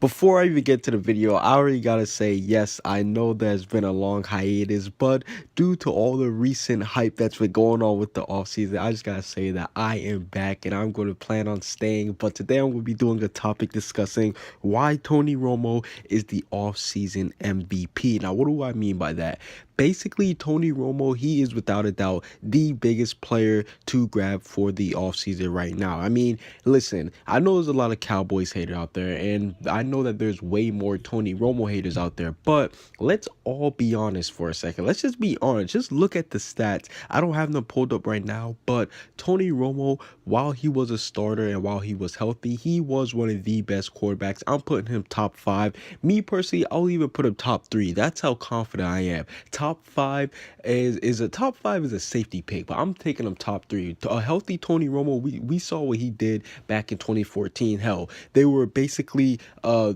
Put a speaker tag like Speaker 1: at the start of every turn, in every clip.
Speaker 1: Before I even get to the video, I already gotta say, yes, I know there's been a long hiatus, but due to all the recent hype that's been going on with the offseason, I just gotta say that I am back and I'm going to plan on staying. But today I'm going to be doing a topic discussing why Tony Romo is the offseason MVP. Now, what do I mean by that? Basically, Tony Romo, he is without a doubt the biggest player to grab for the offseason right now. I mean, listen, I know there's a lot of Cowboys haters out there, and I know that there's way more Tony Romo haters out there, but let's all be honest for a second. Let's just be honest. Just look at the stats. I don't have them pulled up right now, but Tony Romo, while he was a starter and while he was healthy, he was one of the best quarterbacks. I'm putting him top 5. Me personally, I'll even put him top 3. That's how confident I am. Top 5 is a top 5 is a safety pick, but I'm taking him top 3. A healthy Tony Romo, we saw what he did back in 2014. Hell, they were basically a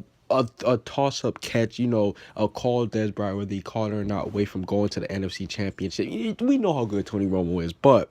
Speaker 1: toss-up catch, a call Des Bryant, whether he called it or not, away from going to the NFC Championship. We know how good Tony Romo is, but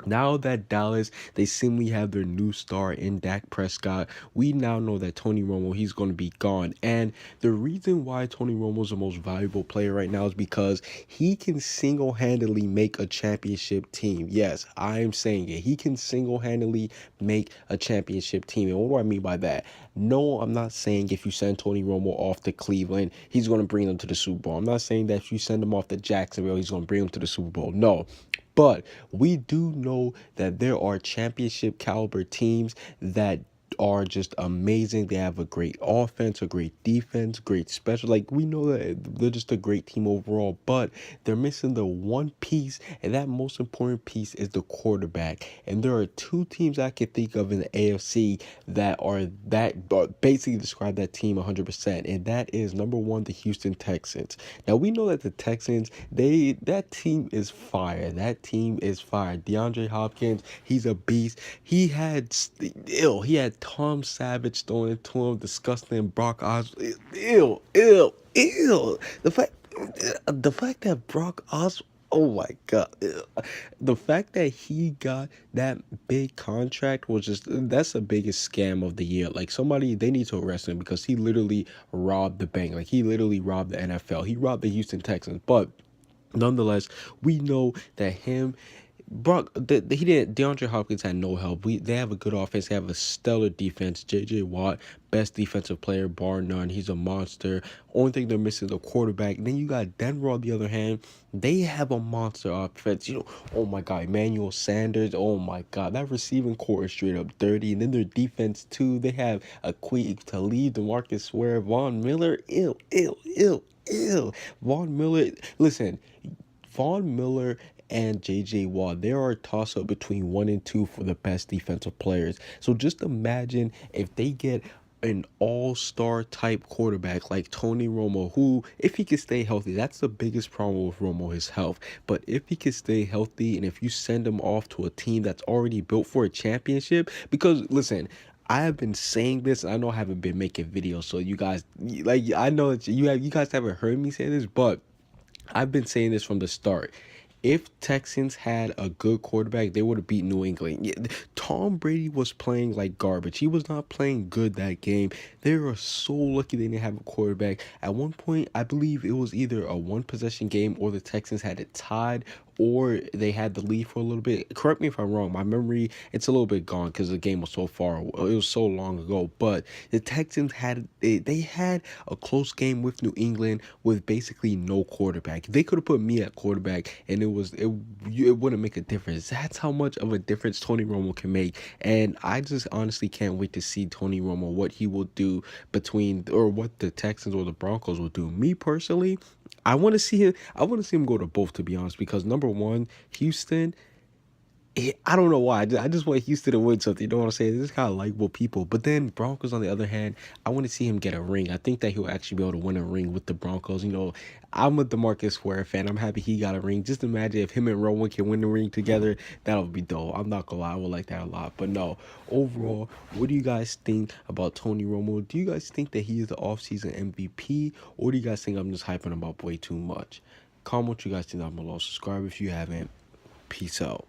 Speaker 1: now that Dallas, they seemingly have their new star in Dak Prescott, we now know that Tony Romo, he's going to be gone. And the reason why Tony Romo is the most valuable player right now is because he can single-handedly make a championship team. Yes, I am saying it. He can single-handedly make a championship team. And what do I mean by that? No, I'm not saying if you send Tony Romo off to Cleveland, he's going to bring them to the Super Bowl. I'm not saying that if you send him off to Jacksonville, he's going to bring them to the Super Bowl. No. But we do know that there are championship caliber teams that are just amazing. They have a great offense, a great defense, great special. Like, we know that they're just a great team overall, but they're missing the one piece, and that most important piece is the quarterback. And there are two teams I can think of in the AFC that basically describe that team 100%, and that is number one, the Houston Texans. Now, we know that the Texans, that team is fire. That team is fire. DeAndre Hopkins, he's a beast. He had Tom Savage thrown into him, disgusting. Brock Osweiler, ew. The fact that Brock Osweiler, oh my God. Ew. The fact that he got that big contract was that's the biggest scam of the year. Like, somebody, they need to arrest him because he literally robbed the bank. Like, he literally robbed the NFL. He robbed the Houston Texans. But nonetheless, we know that he didn't. DeAndre Hopkins had no help. They have a good offense. They have a stellar defense. J.J. Watt, best defensive player bar none. He's a monster. Only thing they're missing is a quarterback. Then you got Denver on the other hand. They have a monster offense. Oh my God, Emmanuel Sanders. Oh my God, that receiving core is straight up dirty. And then their defense too. They have a Aqib Talib, DeMarcus Ware, Von Miller. Ew. Von Miller. Listen. Von Miller and J.J. Watt, there are a toss-up between 1 and 2 for the best defensive players. So just imagine if they get an all-star type quarterback like Tony Romo, who, if he can stay healthy, that's the biggest problem with Romo, his health. But if he can stay healthy, and if you send him off to a team that's already built for a championship, because listen, I have been saying this, and I know I haven't been making videos, so you guys, like, I know that you guys haven't heard me say this, but I've been saying this from the start. If Texans had a good quarterback, they would have beat New England. Yeah, Tom Brady was playing like garbage. He was not playing good that game. They were so lucky they didn't have a quarterback. At one point, I believe it was either a one-possession game or the Texans had it tied, or they had the lead for a little bit. Correct me if I'm wrong. My memory, it's a little bit gone because the game was so far. It was so long ago. But the Texans they had a close game with New England with basically no quarterback. They could have put me at quarterback, and it wouldn't make a difference. That's how much of a difference Tony Romo can make. And I just honestly can't wait to see Tony Romo, what he will do or what the Texans or the Broncos will do. Me personally, I want to see him. I want to see him go to both, to be honest, because number one, Houston. I don't know why. I just want Houston to win something. You know what I'm saying? This is kind of likable people. But then Broncos, on the other hand, I want to see him get a ring. I think that he'll actually be able to win a ring with the Broncos. I'm a DeMarcus Ware fan. I'm happy he got a ring. Just imagine if him and Rowan can win the ring together. That'll be dope. I'm not gonna lie. I would like that a lot. But no, overall, what do you guys think about Tony Romo? Do you guys think that he is the offseason MVP? Or do you guys think I'm just hyping him up way too much? Comment what you guys think down below. Subscribe if you haven't. Peace out.